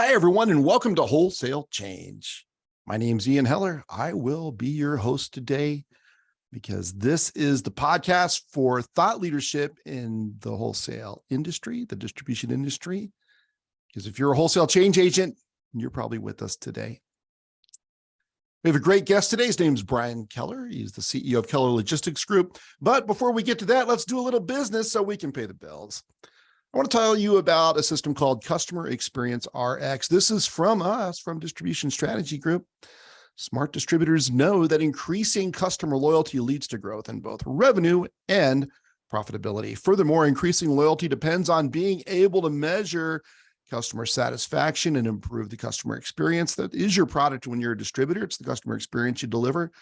Hi, everyone, and welcome to Wholesale Change. My name's Ian Heller. I will be your host today because this is the podcast for thought leadership in the wholesale industry, the distribution industry. Because if you're a wholesale change agent, you're probably with us today. We have a great guest today. His name's Bryan Keller. He's the CEO of Keller Logistics Group. But before we get to that, let's do a little business so we can pay the bills. I want to tell you about a system called Customer Experience RX. This is from us, from Distribution Strategy Group. Smart distributors know that increasing customer loyalty leads to growth in both revenue and profitability. Furthermore, increasing loyalty depends on being able to measure customer satisfaction and improve the customer experience. That is your product when you're a distributor. It's the customer experience you deliver.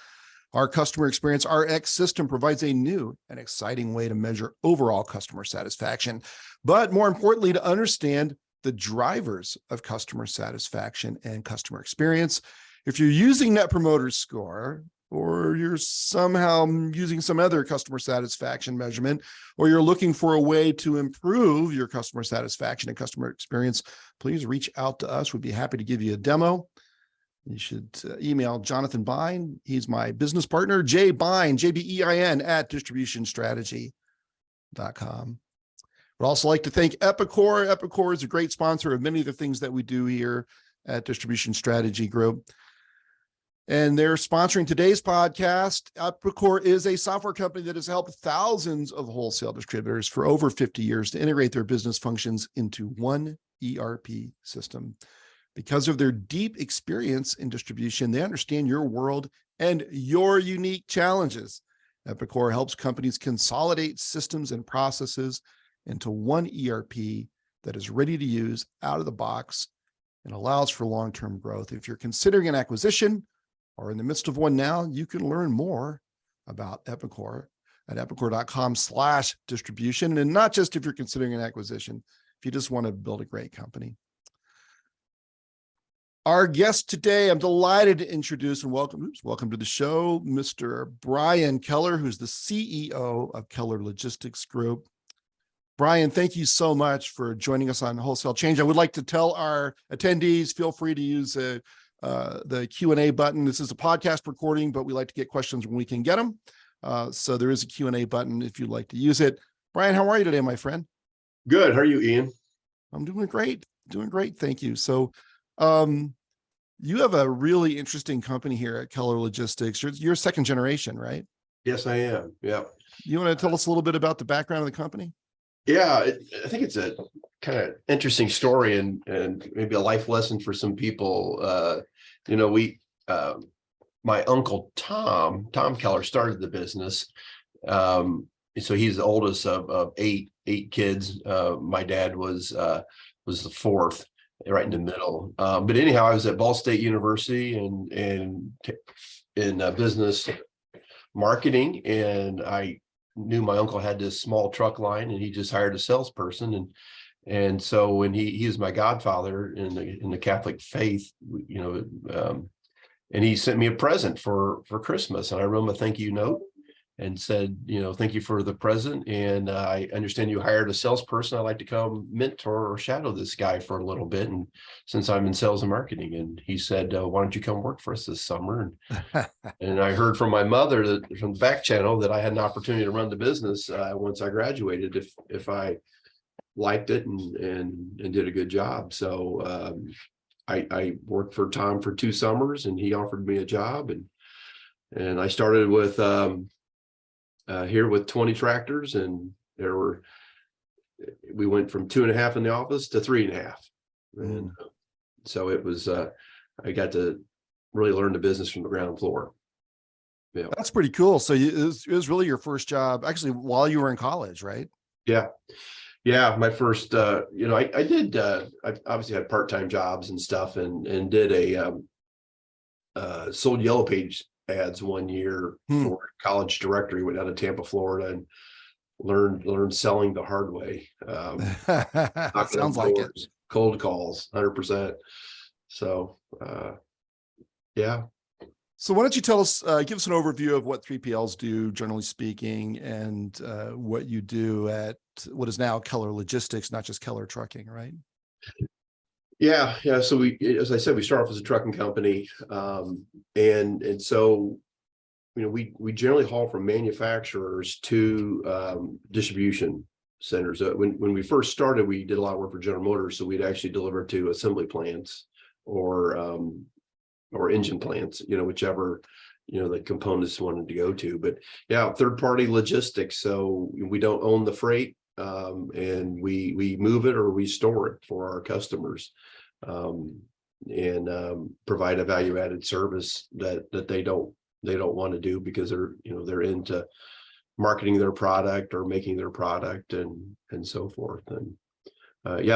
Our Customer Experience RX system provides a new and exciting way to measure overall customer satisfaction, but more importantly, to understand the drivers of customer satisfaction and customer experience. If you're using Net Promoter Score, or you're somehow using some other customer satisfaction measurement, or you're looking for a way to improve your customer satisfaction and customer experience, please reach out to us. We'd be happy to give you a demo. You should email Jonathan Bein. He's my business partner, jbein, Jbein, at distributionstrategy.com. I'd also like to thank Epicor. Epicor is a great sponsor of many of the things that we do here at Distribution Strategy Group. And they're sponsoring today's podcast. Epicor is a software company that has helped thousands of wholesale distributors for over 50 years to integrate their business functions into one ERP system. Because of their deep experience in distribution, they understand your world and your unique challenges. Epicor helps companies consolidate systems and processes into one ERP that is ready to use out of the box and allows for long-term growth. If you're considering an acquisition or in the midst of one now, you can learn more about Epicor at epicor.com/distribution. And not just if you're considering an acquisition, if you just want to build a great company. Our guest today, I'm delighted to introduce and welcome to the show, Mr. Bryan Keller, who's the CEO of Keller Logistics Group. Bryan, thank you so much for joining us on Wholesale Change. I would like to tell our attendees, feel free to use the Q&A button. This is a podcast recording, but we like to get questions when we can get them. So there is a Q&A button if you'd like to use it. Bryan, how are you today, my friend? Good. How are you, Ian? I'm doing great. Thank you. So, you have a really interesting company here at Keller Logistics. You're second generation, right? Yes, I am. Yeah. You want to tell us a little bit about the background of the company? Yeah, I think it's a kind of interesting story and maybe a life lesson for some people. My uncle Tom Keller started the business. So he's the oldest of eight kids. My dad was the fourth, right in the middle. But anyhow, I was at Ball State University in business marketing, and I knew my uncle had this small truck line, and he just hired a salesperson. And so when he is my godfather in the Catholic faith, and he sent me a present for Christmas, and I wrote him a thank you note and said, thank you for the present. And I understand you hired a salesperson. I'd like to come mentor or shadow this guy for a little bit. And since I'm in sales and marketing, and he said, why don't you come work for us this summer? And I heard from my mother from the back channel that I had an opportunity to run the business once I graduated, if I liked it and did a good job. So I worked for Tom for 2 summers, and he offered me a job, and I started with here with 20 tractors, and we went from 2.5 in the office to 3.5. And so it was, I got to really learn the business from the ground floor. Yeah. That's pretty cool. So it was really your first job, actually, while you were in college, right? Yeah. My first, I did, I obviously had part-time jobs and stuff, and did sold Yellow Page ads 1 year for College Directory. Went down to Tampa, Florida, and learned selling the hard way. Sounds like it. Cold calls, 100%. So yeah. So why don't you tell us, give us an overview of what 3PLs do, generally speaking, and what you do at what is now Keller Logistics, not just Keller Trucking, right? Yeah. So as I said, we start off as a trucking company, and so we generally haul from manufacturers to distribution centers. When we first started, we did a lot of work for General Motors, so we'd actually deliver to assembly plants or engine plants, whichever the components wanted to go to. But yeah, third party logistics. So we don't own the freight, and we move it or we store it for our customers, and provide a value added service that they don't want to do because they're into marketing their product or making their product and so forth. And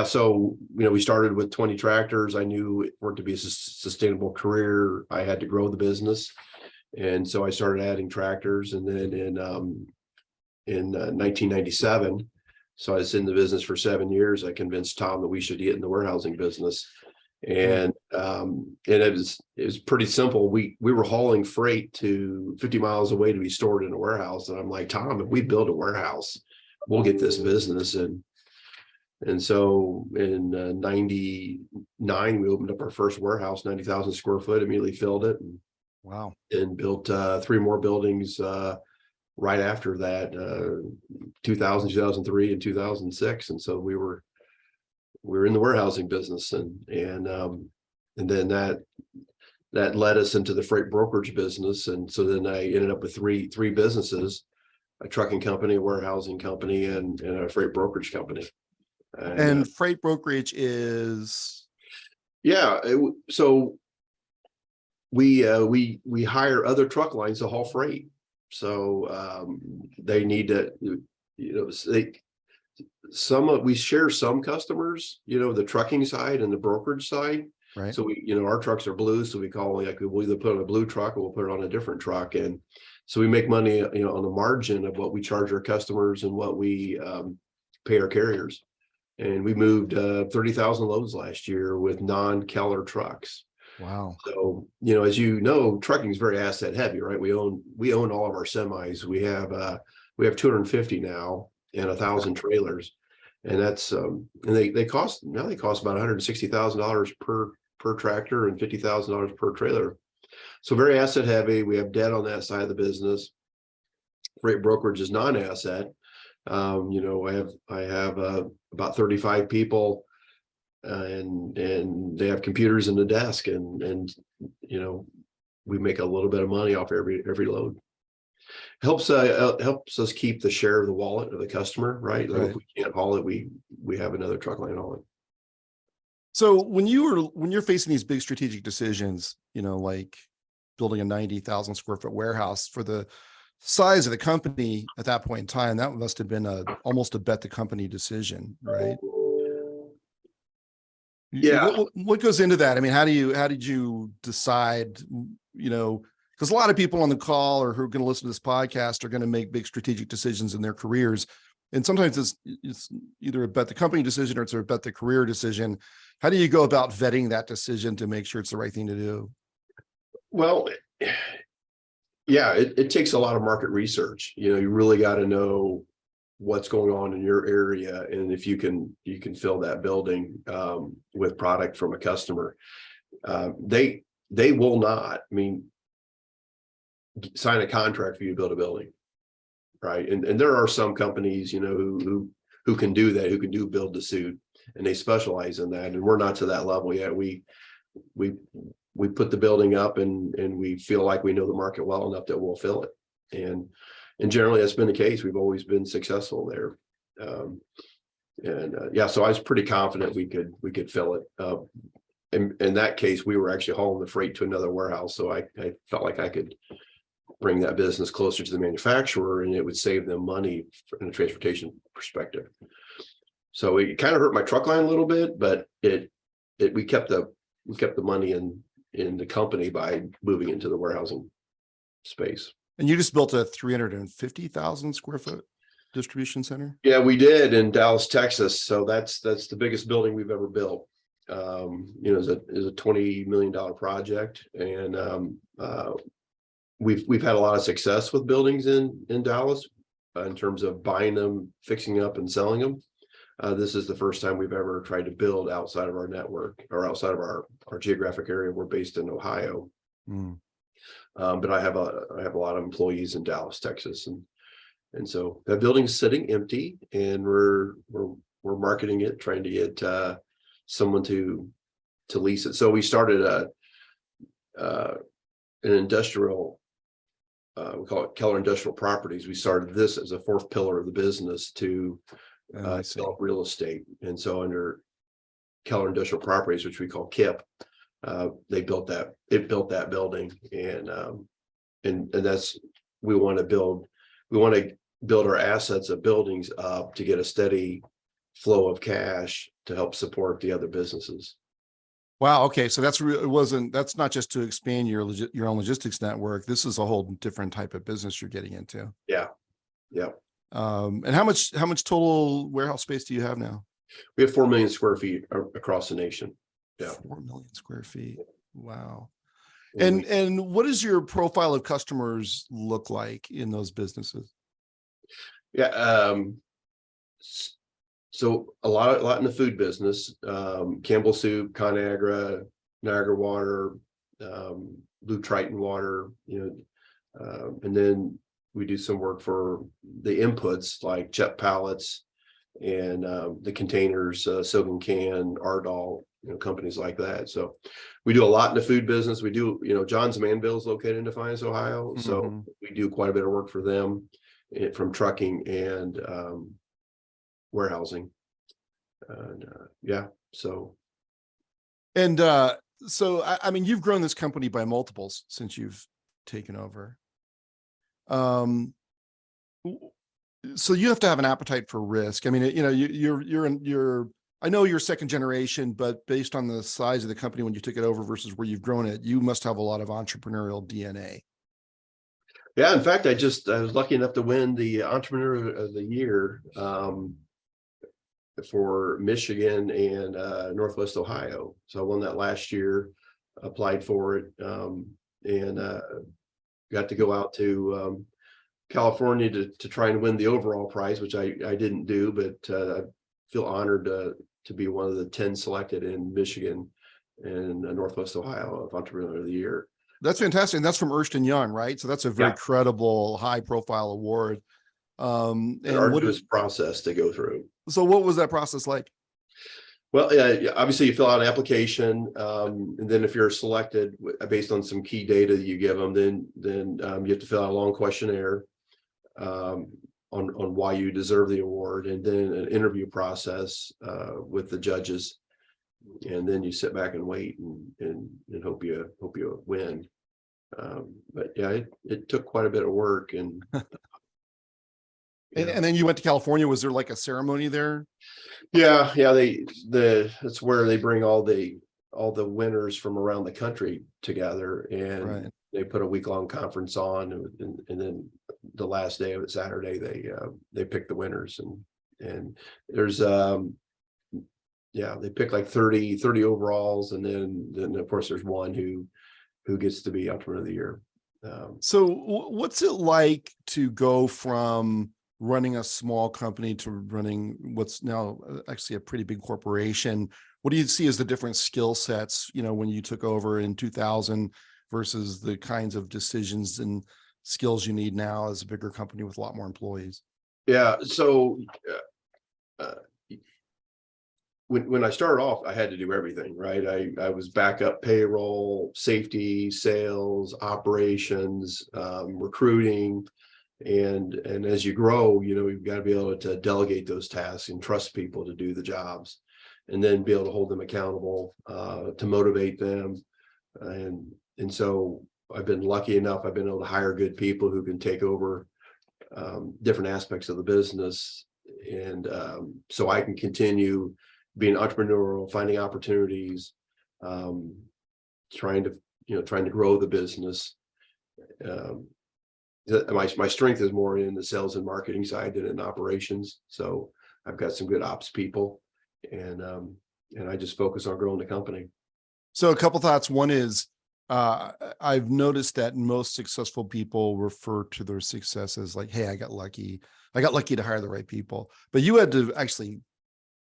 so we started with 20 tractors. I knew for it to be a sustainable career, I had to grow the business, and so I started adding tractors. And then in 1997, so I was in the business for 7 years, I convinced Tom that we should get in the warehousing business. And it was pretty simple. We were hauling freight to 50 miles away to be stored in a warehouse. And I'm like, Tom, if we build a warehouse, we'll get this business. And so in 99, we opened up our first warehouse, 90,000 square foot, immediately filled it. Wow. And built 3 more buildings right after that, 2000, 2003, and 2006. And so we were in the warehousing business, and then that led us into the freight brokerage business. And so then I ended up with three businesses: a trucking company, a warehousing company, and a freight brokerage company. And freight brokerage is so we hire other truck lines to haul freight. So they need to, we share some customers, the trucking side and the brokerage side. right. So our trucks are blue, so we'll either put on a blue truck or we'll put it on a different truck. And so we make money, on the margin of what we charge our customers and what we pay our carriers. And we moved 30,000 loads last year with non-Keller trucks. Wow. So, as trucking is very asset heavy, right? We own all of our semis. We have 250 now and 1,000 trailers. And that's and they cost about $160,000 per tractor and $50,000 per trailer. So very asset heavy. We have debt on that side of the business. Freight brokerage is non-asset. I have about 35 people, and they have computers in the desk, and we make a little bit of money off every load. Helps us keep the share of the wallet of the customer, right? Like if we can't haul it, we have another truck line haul it. So when you're facing these big strategic decisions, like building a 90,000 square foot warehouse, for the size of the company at that point in time, that must have been almost a bet the company decision, right? Yeah. What goes into that? I mean, how did you decide, because a lot of people on the call or who are going to listen to this podcast are going to make big strategic decisions in their careers. And sometimes it's either a bet the company decision or it's a bet the career decision. How do you go about vetting that decision to make sure it's the right thing to do? Well, yeah, it takes a lot of market research. You really got to know what's going on in your area, and if you can fill that building with product from a customer. They will not, sign a contract for you to build a building, right? And there are some companies, who can do that, who can do build to suit, and they specialize in that. And we're not to that level yet. We put the building up, and we feel like we know the market well enough that we'll fill it. And generally that's been the case. We've always been successful there. So I was pretty confident we could fill it. In that case, we were actually hauling the freight to another warehouse. So I felt like I could bring that business closer to the manufacturer, and it would save them money in a transportation perspective. So it kind of hurt my truck line a little bit, but we kept the money in the company by moving into the warehousing space. And you just built a 350,000 square foot distribution center? Yeah, we did in Dallas, Texas. So that's the biggest building we've ever built. Is a $20 million project, and we've had a lot of success with buildings in Dallas in terms of buying them, fixing up, and selling them. This is the first time we've ever tried to build outside of our network or outside of our geographic area. We're based in Ohio. Mm. But I have a lot of employees in Dallas, Texas, and so that building's sitting empty, and we're marketing it, trying to get someone to lease it. So we started an industrial. We call it Keller Industrial Properties. We started this as a fourth pillar of the business to develop real estate, and so under Keller Industrial Properties, which we call KIP, it built that building, and that's we want to build our assets of buildings up to get a steady flow of cash to help support the other businesses. Wow. Okay. So that's not just to expand your own logistics network. This is a whole different type of business you're getting into. Yeah. Yeah. And how much total warehouse space do you have now? We have 4 million square feet across the nation. Yeah. 4 million square feet. Wow. And And what does your profile of customers look like in those businesses? yeah. So a lot in the food business, Campbell Soup, ConAgra, Niagara Water, Blue Triton Water, and then we do some work for the inputs like Chet pallets and the containers, Silgan Can, Ardall, companies like that. So we do a lot in the food business. We do, John's Manville is located in Defiance, Ohio. So we do quite a bit of work for them from trucking and warehousing. And yeah, so. And so, I mean, you've grown this company by multiples since you've taken over. So you have to have an appetite for risk. I mean, I know you're second generation, but based on the size of the company when you took it over versus where you've grown it, you must have a lot of entrepreneurial DNA. Yeah, in fact, I was lucky enough to win the Entrepreneur of the Year for Michigan and Northwest Ohio. So I won that last year, applied for it, and got to go out to California to try and win the overall prize, which I didn't do, but I feel honored to be one of the 10 selected in Michigan and Northwest Ohio of Entrepreneur of the Year. That's fantastic. And that's from Ernst & Young, right? So that's a very credible, high profile award. And arduous process to go through. So what was that process like? Well, obviously you fill out an application, and then if you're selected based on some key data that you give them, then you have to fill out a long questionnaire on why you deserve the award, and then an interview process with the judges, and then you sit back and wait and hope you win. But yeah, it took quite a bit of work, and and then you went to California. Was there like a ceremony there? Yeah. That's where they bring all the winners from around the country together, and they put a week-long conference on, and then the last day of it, Saturday, they pick the winners, and there's they pick like 30 overalls, and then of course there's one who gets to be Entrepreneur of the Year. So what's it like to go from running a small company to running what's now actually a pretty big corporation? What do you see as the different skill sets, when you took over in 2000 versus the kinds of decisions and skills you need now as a bigger company with a lot more employees? Yeah. So when I started off, I had to do everything, right? I was backup payroll, safety, sales, operations, recruiting. And as you grow, you've got to be able to delegate those tasks and trust people to do the jobs, and then be able to hold them accountable, to motivate them. And so I've been lucky enough, I've been able to hire good people who can take over different aspects of the business. And so I can continue being entrepreneurial, finding opportunities, trying to grow the business. My strength is more in the sales and marketing side than in operations. So I've got some good ops people, and I just focus on growing the company. So a couple thoughts. One is, I've noticed that most successful people refer to their success as like, hey, I got lucky to hire the right people. But you had to actually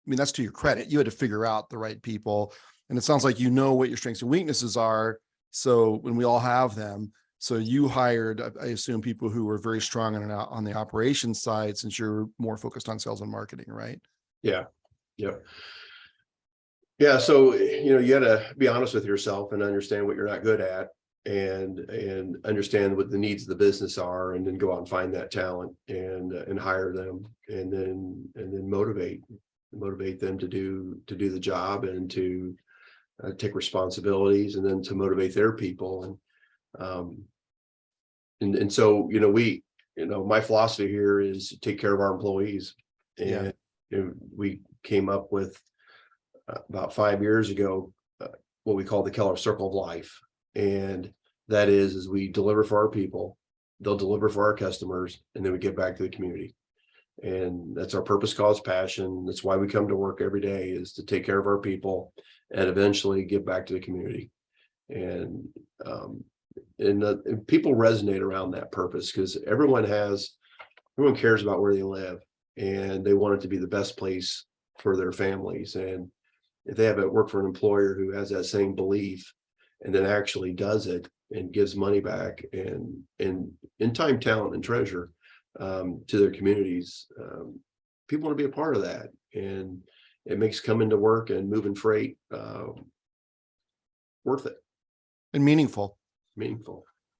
mean, that's to your credit. You had to figure out the right people. And it sounds like you know what your strengths and weaknesses are. So when we all have them, so you hired, I assume, people who were very strong on the operations side, since you're more focused on sales and marketing, right? Yeah. Yeah. Yeah. So, you got to be honest with yourself and understand what you're not good at, and understand what the needs of the business are, and then go out and find that talent and hire them, and then motivate them to do the job, and to take responsibilities, and then to motivate their people. And so, my philosophy here is to take care of our employees. And we came up with about 5 years ago what we call the Keller Circle of Life. And that is we deliver for our people, they'll deliver for our customers, and then we give back to the community. And that's our purpose, cause, passion. That's why we come to work every day, is to take care of our people and eventually give back to the community. And people resonate around that purpose, because everyone cares about where they live, and they want it to be the best place for their families. And if they have work for an employer who has that same belief, and then actually does it and gives money back, and in time, talent, and treasure to their communities, people want to be a part of that. And it makes coming to work and moving freight worth it. And meaningful.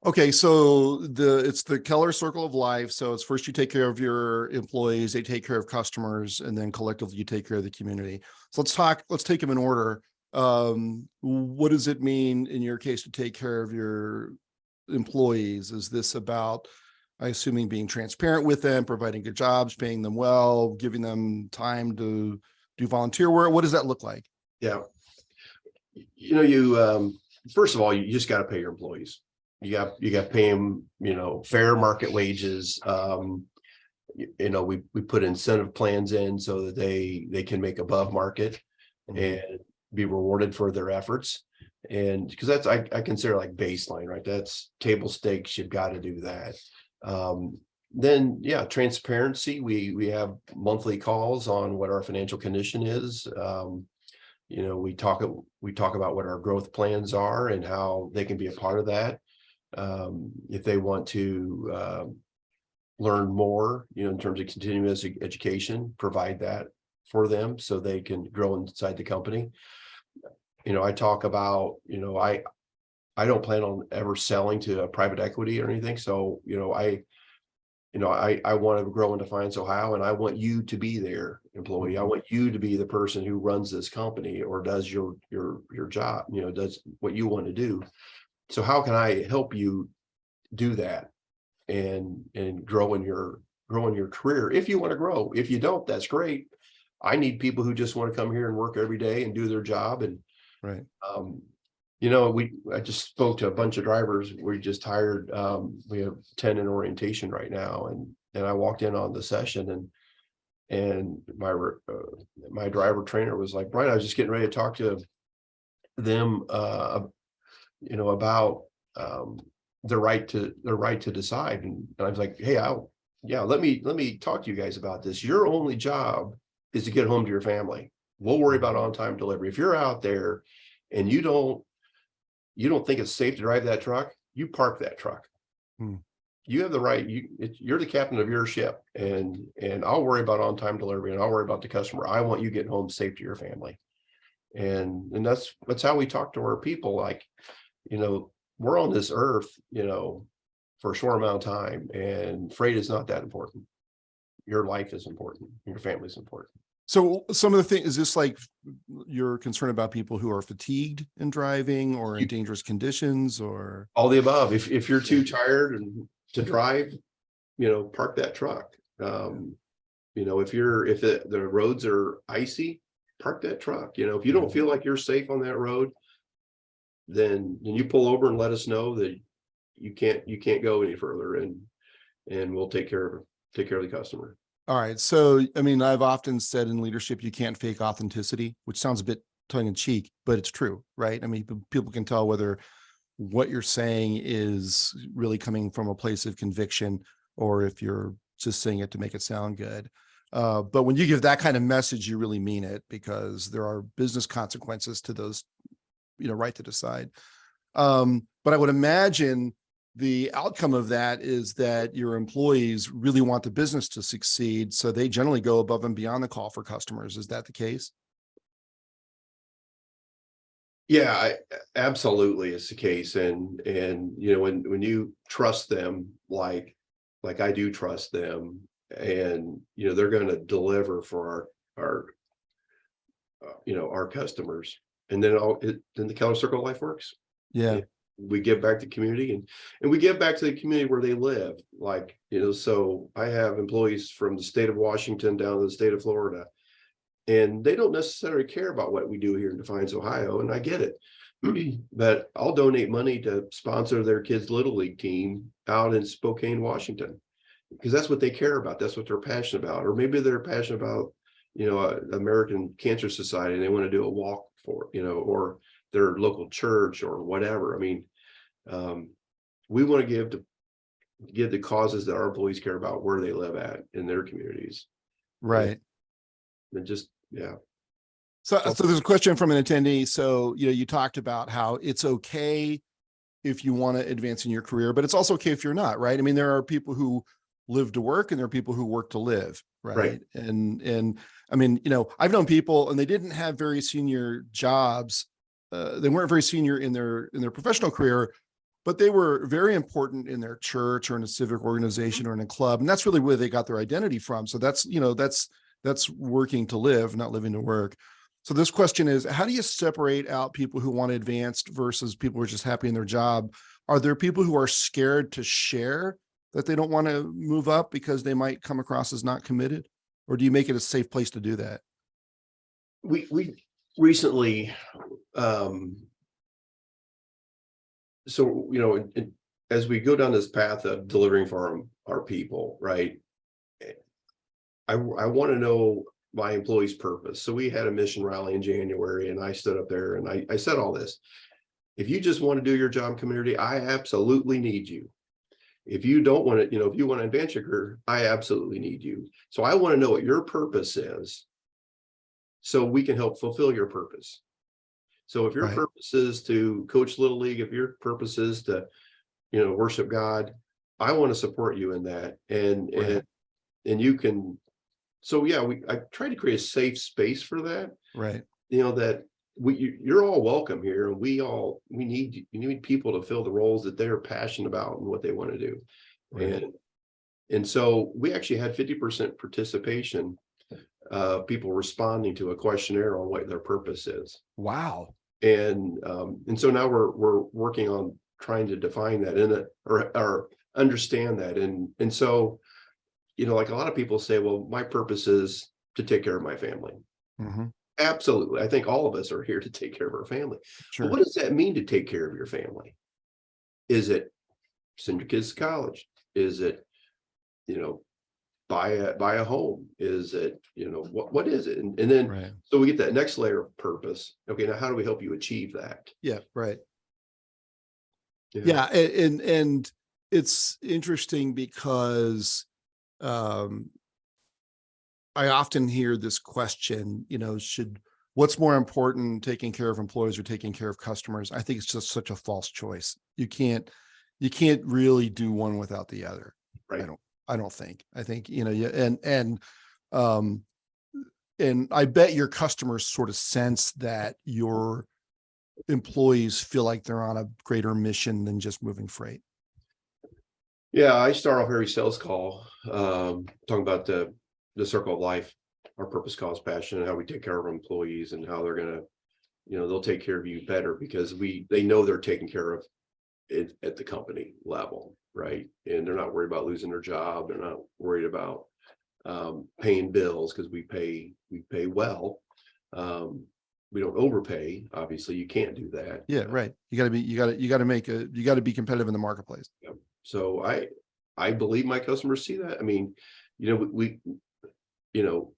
Okay, so it's the Keller Circle of Life. So it's first you take care of your employees, they take care of customers, and then collectively you take care of the community. So let's take them in order. What does it mean in your case to take care of your employees? Is this about, I assuming, being transparent with them, providing good jobs, paying them well, giving them time to do volunteer work? What does that look like? Yeah. First of all, you just got to pay your employees. You got to pay them, fair market wages. We put incentive plans in so that they can make above market and be rewarded for their efforts. And because that's, I consider like baseline, right? That's table stakes. You've got to do that. Then, transparency. We have monthly calls on what our financial condition is. We talk about what our growth plans are and how they can be a part of that. If they want to learn more, in terms of continuous education, provide that for them so they can grow inside the company. I talk about, I don't plan on ever selling to a private equity or anything. So, I want to grow into Finance Ohio, and I want you to be their employee. I want you to be the person who runs this company or does your job, does what you want to do. So how can I help you do that and grow in your career? If you want to grow, if you don't, that's great. I need people who just want to come here and work every day and do their job. And right. I just spoke to a bunch of drivers. We just hired, we have 10 in orientation right now. And I walked in on the session, and my driver trainer was like, Brian, I was just getting ready to talk to them, about the right to decide. And I was like, hey, let me talk to you guys about this. Your only job is to get home to your family. We'll worry about on-time delivery. If you're out there and you don't think it's safe to drive that truck, you park that truck. You have the right. You're the captain of your ship, and I'll worry about on-time delivery, and I'll worry about the customer. I want you getting home safe to your family. And that's how we talk to our people. Like, we're on this earth, for a short amount of time, and freight is not that important. Your life is important. Your family is important. So some of the things, is this like you're concerned about people who are fatigued in driving or in dangerous conditions, or all the above? If you're too tired to drive, park that truck. If the roads are icy, park that truck. If you don't feel like you're safe on that road, then you pull over and let us know that you can't go any further, and we'll take care of the customer. All right. So, I mean, I've often said in leadership, you can't fake authenticity, which sounds a bit tongue in cheek, but it's true, right? I mean, people can tell whether what you're saying is really coming from a place of conviction, or if you're just saying it to make it sound good. But when you give that kind of message, you really mean it, because there are business consequences to those, right to decide. But I would imagine the outcome of that is that your employees really want the business to succeed. So they generally go above and beyond the call for customers. Is that the case? Yeah, absolutely is the case. And when you trust them, like I do trust them, and they're going to deliver for our customers, and then then the Keller Circle of Life works. Yeah. We give back to the community, and we give back to the community where they live. So I have employees from the state of Washington down to the state of Florida, and they don't necessarily care about what we do here in Defiance, Ohio, and I get it. But I'll donate money to sponsor their kids' Little League team out in Spokane, Washington, because that's what they care about. That's what they're passionate about. Or maybe they're passionate about, American Cancer Society, and they want to do a walk for, or their local church or whatever. I mean, we want to give the causes that our employees care about where they live at in their communities. Right. And just, yeah. So there's a question from an attendee. So, you talked about how it's okay if you want to advance in your career, but it's also okay if you're not, right? I mean, there are people who live to work and there are people who work to live, right? And I mean, I've known people and they didn't have very senior jobs. They weren't very senior in their professional career, but they were very important in their church or in a civic organization or in a club. And that's really where they got their identity from. So that's working to live, not living to work. So this question is, how do you separate out people who want to advance versus people who are just happy in their job? Are there people who are scared to share that they don't want to move up because they might come across as not committed? Or do you make it a safe place to do that? We recently, as we go down this path of delivering for our people, right? I want to know my employees' purpose. So we had a mission rally in January, and I stood up there and I said all this. If you just want to do your job, community, I absolutely need you. If you don't want to, if you want to advance your career, I absolutely need you. So I want to know what your purpose is, so we can help fulfill your purpose. So if your purpose is to coach Little League, if your purpose is to, worship God, I want to support you in that. And you can. So yeah, I try to create a safe space for that. Right. That you're all welcome here, and we need people to fill the roles that they're passionate about and what they want to do. Right. And so we actually had 50% participation, people responding to a questionnaire on what their purpose is. Wow. And so now we're working on trying to define that in it, or understand that. And so, like a lot of people say, well, my purpose is to take care of my family. Mm-hmm. Absolutely. I think all of us are here to take care of our family. Sure. But what does that mean to take care of your family? Is it send your kids to college? Is it, buy a home? Is it, what is it? And then, so we get that next layer of purpose. Okay, now how do we help you achieve that? Yeah. Right. Yeah. And it's interesting because, I often hear this question, what's more important, taking care of employees or taking care of customers? I think it's just such a false choice. You can't really do one without the other. Right. I don't think. I think, and I bet your customers sort of sense that your employees feel like they're on a greater mission than just moving freight. Yeah, I start off every sales call talking about the circle of life, our purpose, cause, passion, and how we take care of our employees, and how they're gonna, they'll take care of you better because they know they're taken care of it at the company level, right? And they're not worried about losing their job. They're not worried about paying bills, because we pay well. We don't overpay. Obviously, you can't do that. Yeah, right. You got to be competitive in the marketplace. Yeah. So I believe my customers see that. I mean, we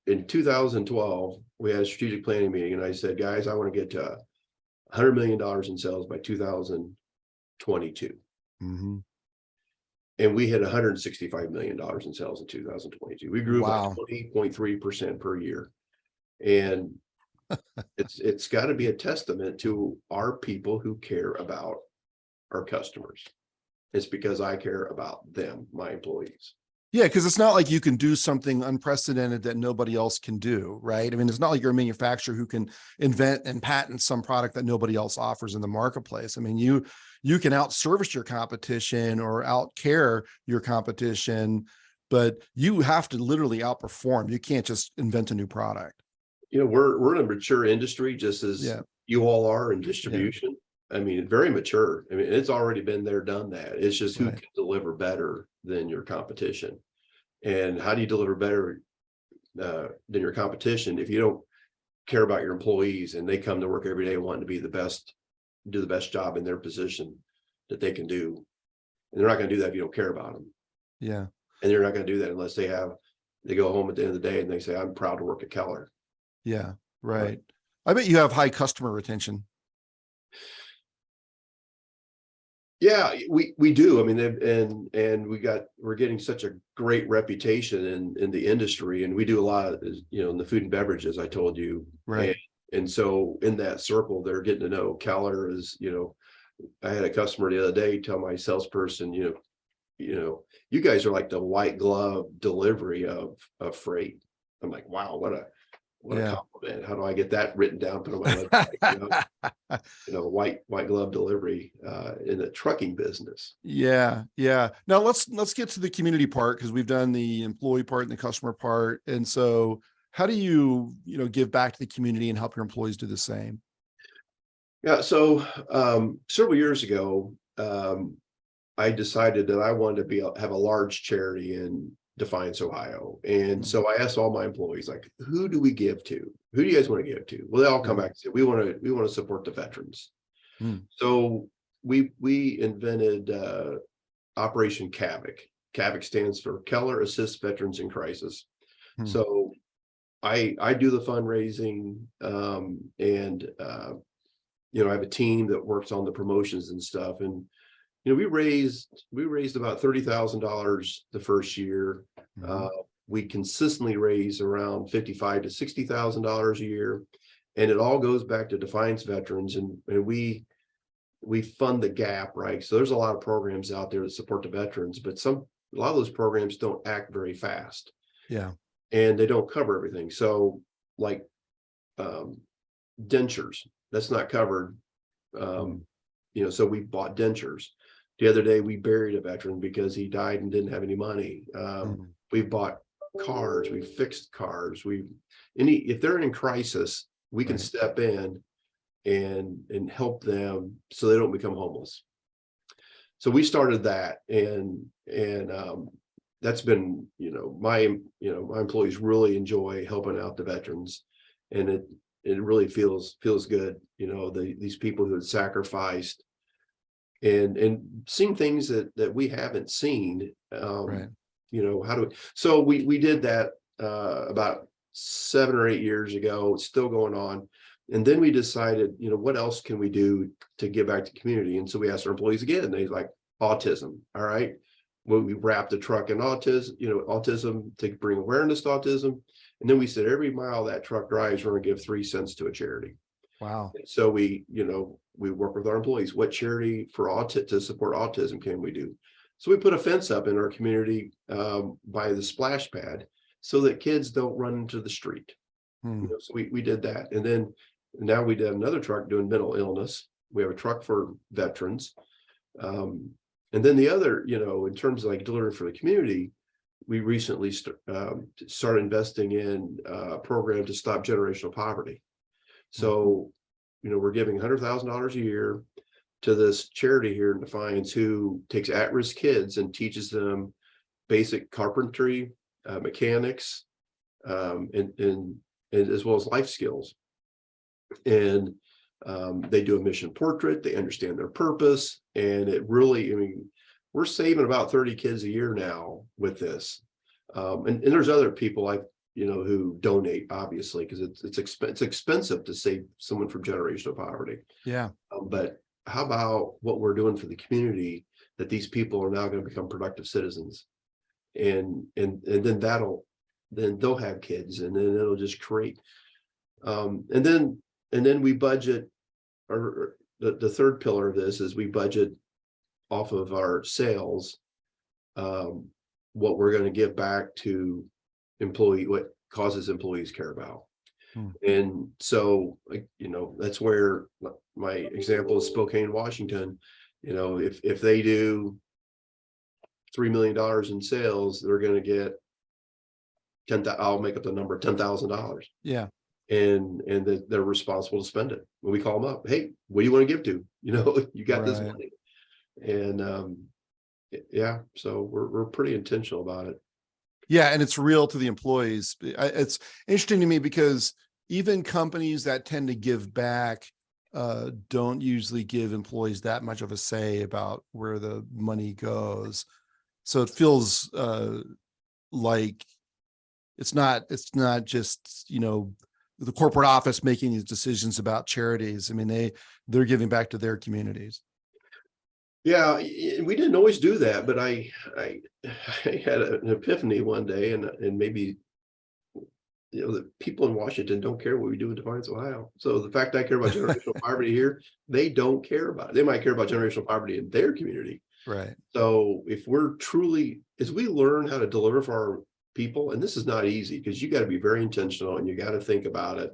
in 2012, we had a strategic planning meeting, and I said, guys, I want to get to $100 million in sales by 2022. Mm-hmm. and we hit $165 million in sales in 2022. We grew by Wow. 20.3% per year. And it's got to be a testament to our people who care about our customers. It's because I care about them, my employees. Yeah, because it's not like you can do something unprecedented that nobody else can do, right? I mean, it's not like you're a manufacturer who can invent and patent some product that nobody else offers in the marketplace. I mean, you can out-service your competition or out-care your competition, but you have to literally outperform. You can't just invent a new product. We're in a mature industry, just as you all are in distribution. I mean, very mature. I mean, it's already been there, done that. It's just who can deliver better than your competition. And how do you deliver better than your competition if you don't care about your employees and they come to work every day wanting to be the best, do the best job in their position that they can do. And they're not going to do that if you don't care about them. Yeah. And they're not going to do that unless they go home at the end of the day and they say, I'm proud to work at Keller. Yeah. Right. I bet you have high customer retention. Yeah, we do. I mean, and we're getting such a great reputation in the industry, and we do a lot of, in the food and beverages, I told you. Right. And so in that circle, they're getting to know Keller is, I had a customer the other day tell my salesperson, you guys are like the white glove delivery of freight. I'm like, wow, what a compliment. How do I get that written down, put on my website? White glove delivery in the trucking business. Yeah. Now let's get to the community part, because we've done the employee part and the customer part. And so how do you give back to the community and help your employees do the same? Yeah. So several years ago, I decided that I wanted to have a large charity in Defiance, Ohio. And so I asked all my employees, like, who do we give to? Who do you guys want to give to? Well, they all come back and say, we want to support the veterans. So we invented Operation CAVIC. CAVIC stands for Keller Assists Veterans in Crisis. So I do the fundraising, and I have a team that works on the promotions and stuff. And we raised about $30,000 the first year. We consistently raise around $55,000 to $60,000 a year, and it all goes back to Defiance veterans, and we fund the gap, right? So there's a lot of programs out there that support the veterans, but a lot of those programs don't act very fast. Yeah, and they don't cover everything. So like dentures, that's not covered. So we bought dentures. The other day, we buried a veteran because he died and didn't have any money. We bought cars, we fixed cars. If they're in crisis, we can step in and help them so they don't become homeless. So we started that, and that's been, my employees really enjoy helping out the veterans, and it really feels good. These people who had sacrificed and seeing things that we haven't seen. So we did that about 7 or 8 years ago. It's still going on. And then we decided, what else can we do to give back to the community? And so we asked our employees again, and they like, autism. All right. Well, we wrapped the truck in autism to bring awareness to autism. And then we said, every mile that truck drives, we're going to give 3 cents to a charity. Wow. And so we work with our employees. What charity to support autism can we do? So we put a fence up in our community by the splash pad so that kids don't run into the street. So we did that. And then now we did another truck doing mental illness. We have a truck for veterans. And then the other, in terms of like delivering for the community, we recently started investing in a program to stop generational poverty. So, we're giving $100,000 a year to this charity here in Defiance who takes at-risk kids and teaches them basic carpentry, mechanics, and as well as life skills. And they do a mission portrait, they understand their purpose, and it really, we're saving about 30 kids a year now with this. And there's other people who donate, obviously, because it's expensive to save someone from generational poverty. Yeah. But how about what we're doing for the community that these people are now going to become productive citizens. And then then they'll have kids, and then it'll just create. And then we budget, or the third pillar of this is we budget off of our sales, what we're going to give back to what causes employees care about. And so, like, that's where my example is Spokane, Washington. If they do $3 million in sales, they're going to get I'll make up the number, $10,000. Yeah. And they're responsible to spend it. When we call them up, hey, what do you want to give to? You got this money. And yeah, so we're pretty intentional about it. Yeah, and it's real to the employees. It's interesting to me because even companies that tend to give back don't usually give employees that much of a say about where the money goes. So it feels like it's not just, the corporate office making these decisions about charities. I mean, they're giving back to their communities. Yeah, we didn't always do that, but I had an epiphany one day, and maybe the people in Washington don't care what we do in Defiance, Ohio. So the fact I care about generational poverty here, they don't care about it. They might care about generational poverty in their community. Right. So if we're truly, as we learn how to deliver for our people, and this is not easy because you got to be very intentional and you got to think about it.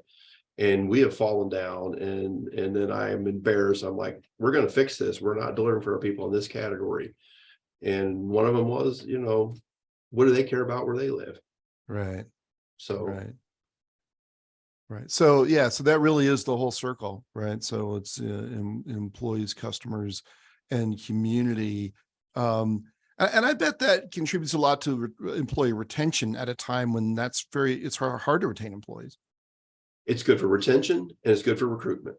And we have fallen down, and then I am embarrassed. I'm like, we're going to fix this. We're not delivering for our people in this category. And one of them was, what do they care about where they live? Right. So, right. So, yeah, so that really is the whole circle, right? So it's employees, customers, and community. And I bet that contributes a lot to employee retention at a time when it's hard to retain employees. It's good for retention and it's good for recruitment.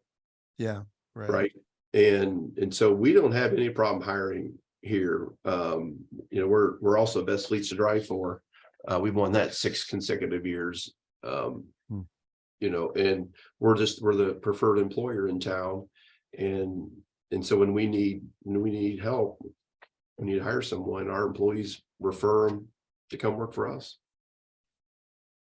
Yeah. Right. Right. And so we don't have any problem hiring here. We're also best fleets to drive for. We've won that 6 consecutive years. And we're the preferred employer in town. And so when we need help, we need to hire someone, our employees refer them to come work for us.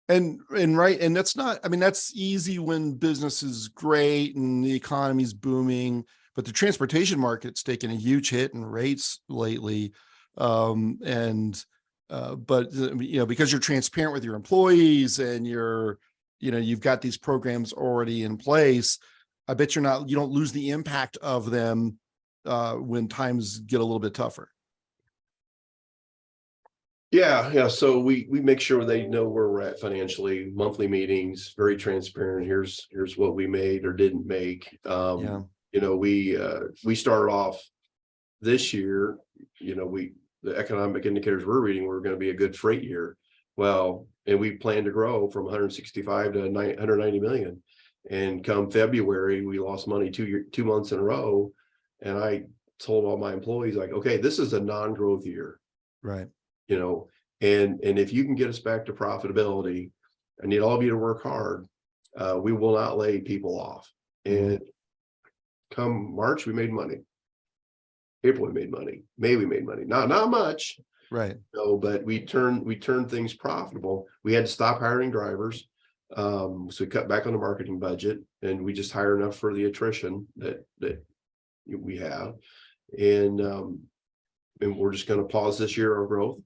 And right. And that's easy when business is great and the economy's booming, but the transportation market's taken a huge hit in rates lately. But because you're transparent with your employees and you've got these programs already in place, I bet you don't lose the impact of them when times get a little bit tougher. Yeah. So we make sure they know where we're at financially, monthly meetings, very transparent. Here's what we made or didn't make. We started off this year, the economic indicators we're reading were going to be a good freight year. Well, and we plan to grow from 165 to 190 million. And come February, we lost money 2 months in a row. And I told all my employees, like, okay, this is a non-growth year. Right. And if you can get us back to profitability, I need all of you to work hard. We will not lay people off. And come March, we made money. April, we made money. May, we made money. Not much. Right. But we turned things profitable. We had to stop hiring drivers. So we cut back on the marketing budget, and we just hire enough for the attrition that we have. And we're just going to pause this year our growth.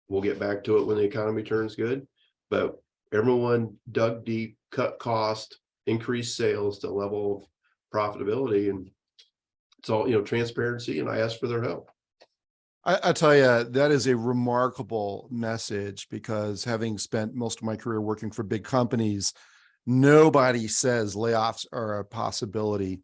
We'll get back to it when the economy turns good. But everyone dug deep, cut cost, increased sales to level of profitability, and it's all transparency. And I asked for their help. I tell you, that is a remarkable message, because having spent most of my career working for big companies, nobody says layoffs are a possibility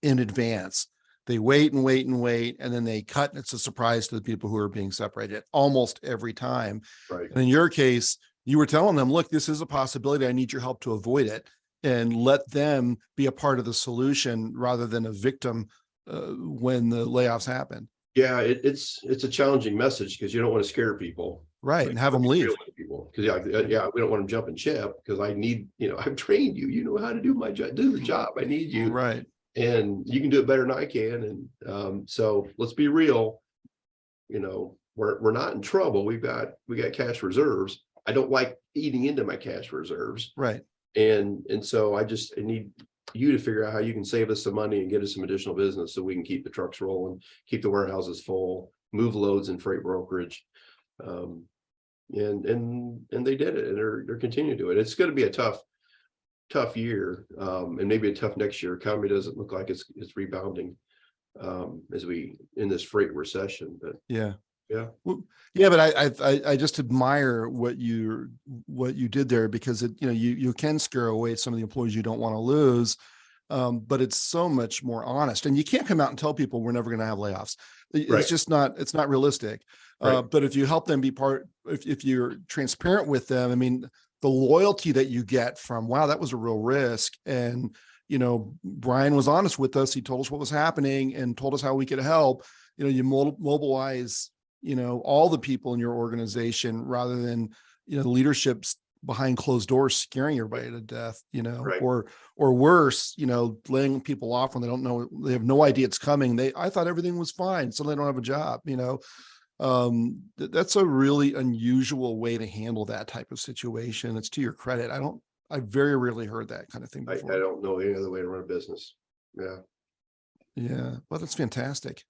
in advance. They wait and wait and wait, and then they cut, and it's a surprise to the people who are being separated almost every time. Right. And in your case, you were telling them, look, this is a possibility. I need your help to avoid it, and let them be a part of the solution rather than a victim when the layoffs happen. Yeah, it's a challenging message because you don't want to scare people. Right. And have them leave. People. Because we don't want them jumping ship, because I need, I've trained you, you know how to do my job, do the job. I need you. Right. And you can do it better than I can. And so let's be real. we're not in trouble. We got cash reserves. I don't like eating into my cash reserves. Right. And so I need you to figure out how you can save us some money and get us some additional business so we can keep the trucks rolling, keep the warehouses full, move loads in freight brokerage. And they did it, and they're continuing to do it. It's going to be a tough year, and maybe a tough next year. Economy doesn't look like it's rebounding as we in this freight recession. But yeah. Well, yeah, but I just admire what you did there, because you can scare away some of the employees you don't want to lose, but it's so much more honest, and you can't come out and tell people we're never going to have layoffs. It's just it's not realistic. But if you help them be if you're transparent with them, I mean, the loyalty that you get from, wow, that was a real risk, and Bryan was honest with us. He told us what was happening and told us how we could help. You mobilize all the people in your organization, rather than leadership's behind closed doors scaring everybody to death, or worse, laying people off when they don't know, they have no idea it's coming. I thought everything was fine, so they don't have a job. That's a really unusual way to handle that type of situation. It's to your credit. I very rarely heard that kind of thing before. I don't know any other way to run a business. Yeah. Well, that's fantastic.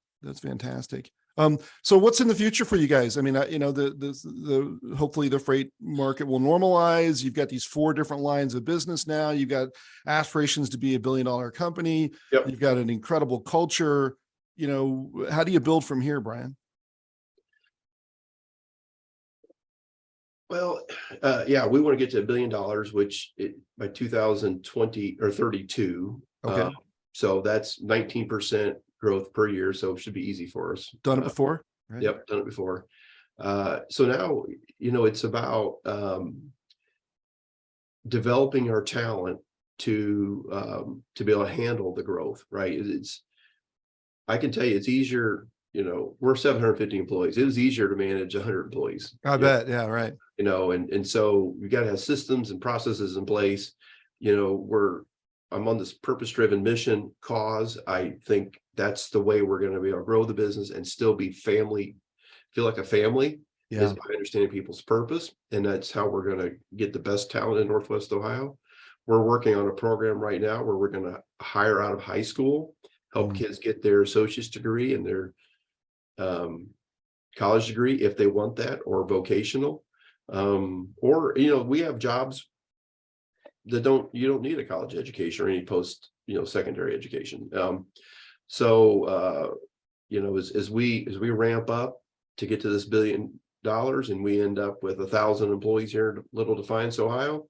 So what's in the future for you guys? I mean, the hopefully the freight market will normalize. You've got these 4 different lines of business now. You've got aspirations to be $1 billion company. Yep. You've got an incredible culture. How do you build from here, Bryan? Well, we want to get to $1 billion, which by 2020 or 32. Okay. So that's 19% growth per year. So it should be easy for us. Done it before? Right? Yep, done it before. So now, it's about developing our talent to be able to handle the growth, right? I can tell you it's easier, we're 750 employees. It was easier to manage 100 employees. I bet. Yeah, right. And so we got to have systems and processes in place. I'm on this purpose-driven mission cause. I think that's the way we're going to be able to grow the business and still be feel like a family. Yeah. Is by understanding people's purpose. And that's how we're going to get the best talent in Northwest Ohio. We're working on a program right now where we're going to hire out of high school, help kids get their associate's degree and their college degree if they want that, or vocational. Or, we have jobs that you don't need a college education or any post, secondary education. So as we ramp up to get to this $1 billion and we end up with 1,000 employees here in Little Defiance, Ohio,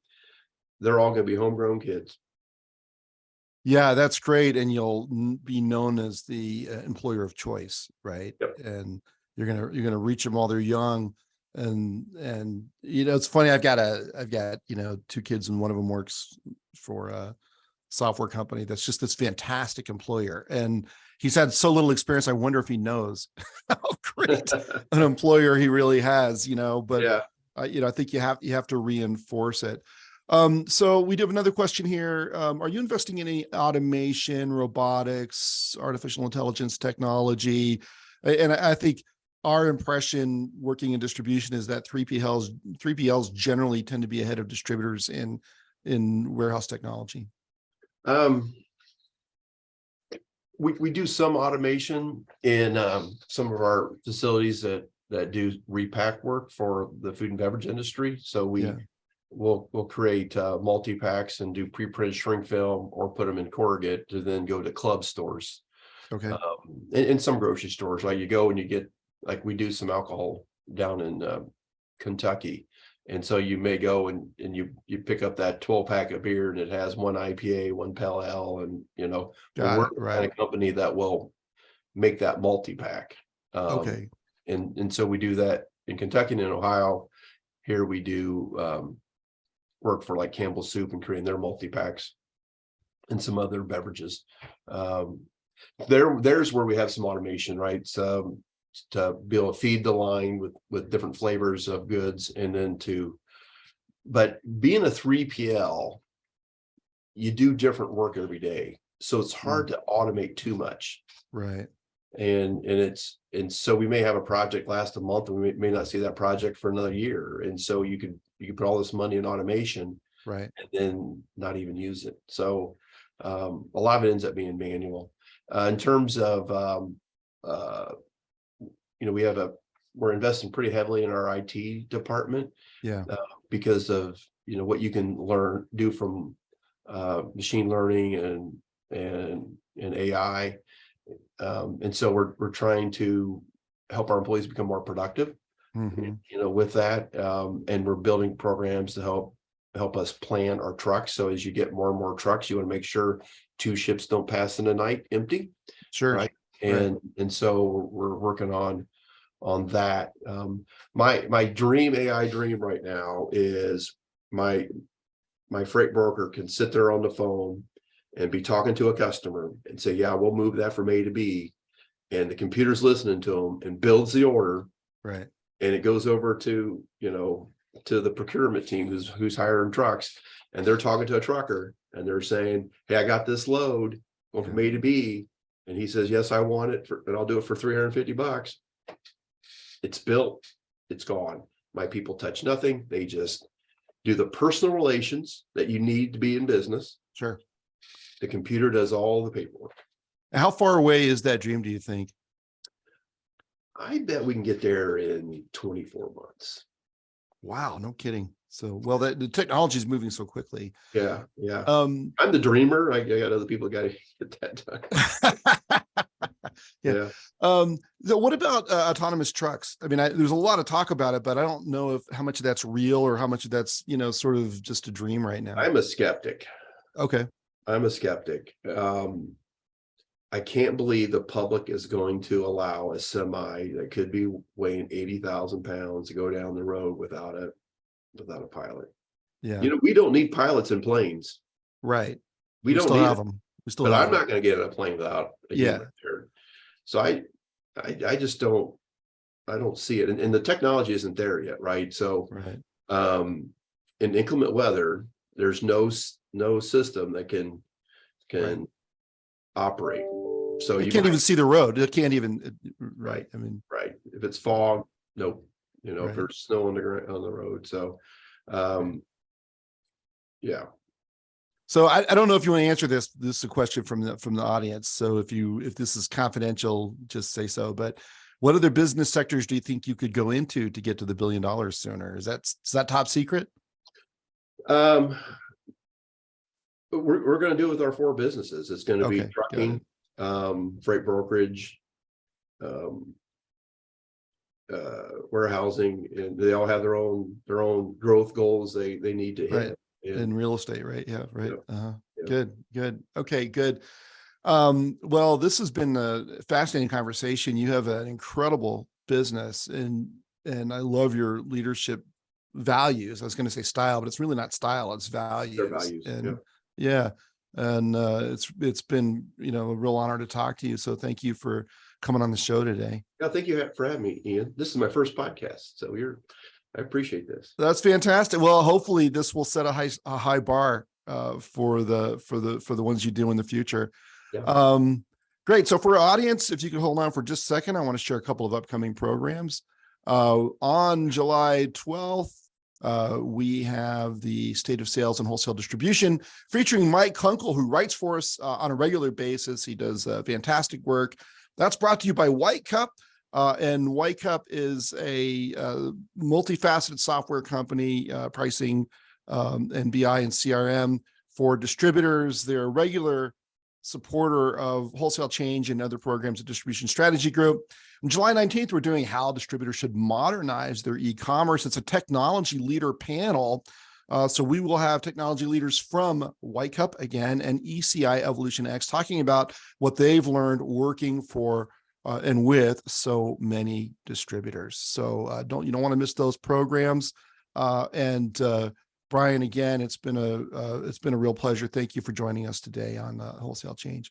they're all going to be homegrown kids. Yeah, that's great. And you'll be known as the employer of choice, right? Yep. And you're going to reach them while they're young. And it's funny. I've got 2 kids, and one of them works for a software company that's just this fantastic employer. And he's had so little experience. I wonder if he knows how great an employer he really has, but yeah. I think you have to reinforce it. So we do have another question here. Are you investing in any automation, robotics, artificial intelligence technology? And I think our impression working in distribution is that 3PLs generally tend to be ahead of distributors in warehouse technology. We do some automation in some of our facilities that do repack work for the food and beverage industry. So we'll create multi-packs and do pre-printed shrink film, or put them in corrugate to then go to club stores. Okay. In some grocery stores, like you go and you get, like we do some alcohol down in Kentucky. And so you may go and you pick up that 12-pack of beer, and it has 1 IPA, 1 Pale Ale, and we're the kind of company that will make that multi-pack. Okay. And so we do that in Kentucky and in Ohio. Here we do work for like Campbell's Soup and creating their multi-packs and some other beverages. There's where we have some automation, right? So to be able to feed the line with different flavors of goods, and then but being a 3PL, you do different work every day. So it's hard to automate too much. Right. and so we may have a project last a month, and we may not see that project for another year. And so you could put all this money in automation, Right. and then not even use it. So a lot of it ends up being manual. In terms of we're investing pretty heavily in our IT department. Yeah. Because of what you can do from machine learning and AI. And so we're trying to help our employees become more productive, with that. And we're building programs to help us plan our trucks. So as you get more and more trucks, you want to make sure 2 ships don't pass in the night empty. Sure. Right. And so we're working on that. My dream AI dream right now is my freight broker can sit there on the phone and be talking to a customer and say, yeah, we'll move that from A to B. And the computer's listening to them and builds the order. Right. And it goes over to, to the procurement team who's hiring trucks, and they're talking to a trucker and they're saying, hey, I got this load going from A to B. And he says, yes, I want it and I'll do it for $350. It's built, it's gone. My people touch nothing. They just do the personal relations that you need to be in business. Sure. The computer does all the paperwork. How far away is that dream, do you think? I bet we can get there in 24 months. Wow, no kidding. So, well, the technology is moving so quickly. Yeah. I'm the dreamer. I got other people got to get that done. Yeah. So what about autonomous trucks? I mean, there's a lot of talk about it, but I don't know how much of that's real or how much of that's, sort of just a dream right now. I'm a skeptic. Okay. I'm a skeptic. I can't believe the public is going to allow a semi that could be weighing 80,000 pounds to go down the road without a pilot. Yeah. We don't need pilots in planes. Right. We don't still need have them. them. We still But have I'm not going to get in a plane without a human there. So I just don't see it. And the technology isn't there yet, right? So in inclement weather, there's no system that can operate. So you can't even see the road. It can't even right. I mean, right. If it's fog, nope. If there's snow on the road. So yeah. So I don't know if you want to answer this. This is a question from the audience. So if this is confidential, just say so. But what other business sectors do you think you could go into to get to the $1 billion sooner? Is that top secret? We're going to do it with our 4 businesses. It's going to be trucking, freight brokerage, warehousing, and they all have their own growth goals they need to hit. In real estate, right? Yeah, right. Good. Okay, good. Well, this has been a fascinating conversation. You have an incredible business, and I love your leadership values. I was going to say style, but it's really not style; it's values. Their values. And and it's been a real honor to talk to you. So thank you for coming on the show today. Yeah, thank you for having me, Ian. This is my first podcast, so I appreciate this. That's fantastic. Well, hopefully this will set a high bar for the ones you do in the future. Yeah. Great. So for our audience, if you could hold on for just a second, I want to share a couple of upcoming programs. On July 12th, we have the State of Sales and Wholesale Distribution featuring Mike Kunkel, who writes for us on a regular basis. He does fantastic work. That's brought to you by White Cup. And White Cup is a multifaceted software company, pricing and BI and CRM for distributors. They're a regular supporter of Wholesale Change and other programs at Distribution Strategy Group. On July 19th, we're doing how distributors should modernize their e-commerce. It's a technology leader panel. So we will have technology leaders from White Cup again and ECI Evolution X talking about what they've learned working for and with so many distributors. So you don't want to miss those programs. Bryan, again, it's been a real pleasure. Thank you for joining us today on Wholesale Change.